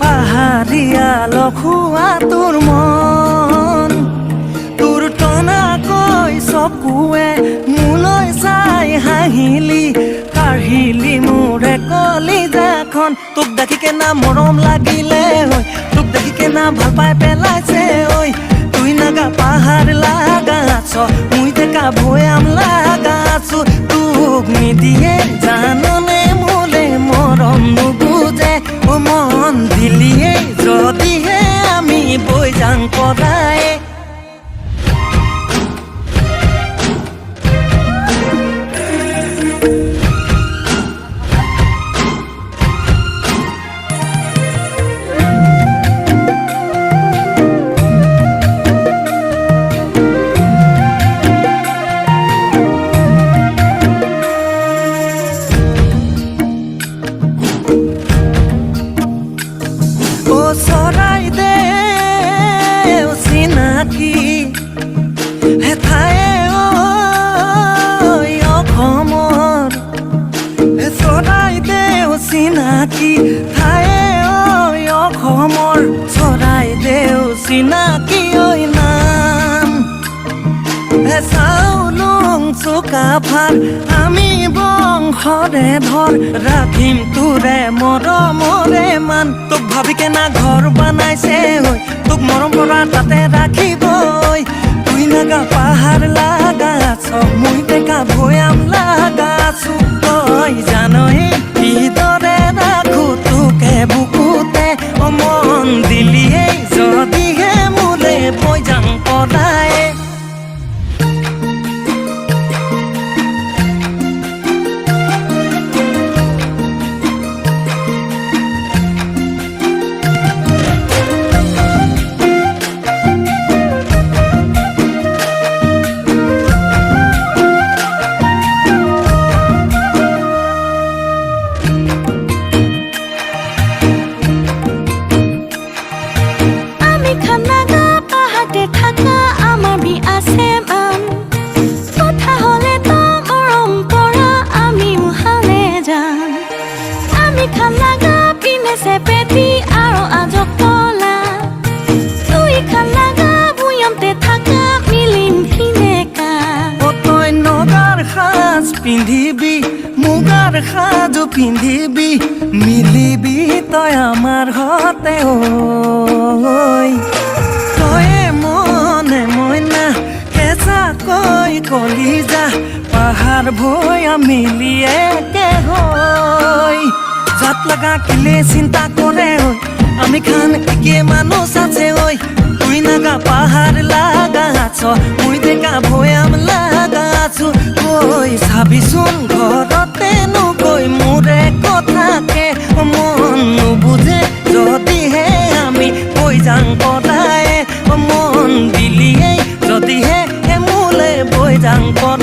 পাহাৰীয়া লখুৱা তোৰ মন তোৰ টনাকৈ চকুৱে মোলৈ চাই হাঁহিলি কাঢ়িলি মোৰে কলিজাখন তোক দেখি কেনা মৰম লাগিলে ঐ তোক দেখি কেনা ভাল পাই পেলাইছে ঐ তুই নাগা পাহাৰ লাগা আছ মুই টেকা ভৈয়াম লাগা আছো তোক নিদিয়ে জাননে মোলে মৰম নুবুজে ও মন দিলিয়ে যদিহে আমি বৈ যাং পদায় চিনাকি ঠায়ে ঐ অসমৰ চৰাইদেউ চিনাকি ঐ নাম চাউলুং চুকাফাৰ আমি বংশৰে ধৰ ৰাখিম তোৰে মৰমৰে মান তোক ভাবি কেনা ঘৰ বনাইছে ঐ তোক মৰম কৰা তাতে ৰাখিব ঐ তুই নাগা পাহাৰ লাগা আছ মুই টেকা ভৈয়াম লাগা আছো তই জানই কিদৰে ৰাখো তোকে বুকুতে ও মন দিলিয়ে যদিহে মোলে বৈ যাং পদায় পিন্ধিবি মুগাৰ সাজু পিন্ধিবি মিলিবি তই আমাৰ ঘৰতে ঐ তয়ে মনে মইনা কেঁচাকৈ কলিজা পাহাৰ ভৈয়া মিলি একে হৈ জাত লগা কিলে চিন্তা কৰে ঐ আমি খান একে মানুহ আছে ঐ তুই নাগা পাহাৰ লাগা আছ মুই টেকা ভৈয়াম লাগা আছো কৈ চাবিচোন ঘৰতে নকৈ মোৰে কথাকে মন নুবুজে যদিহে আমি বৈ যাং পদায় মন দিলিয়ে যদিহে মোলে বৈ যাং পদায়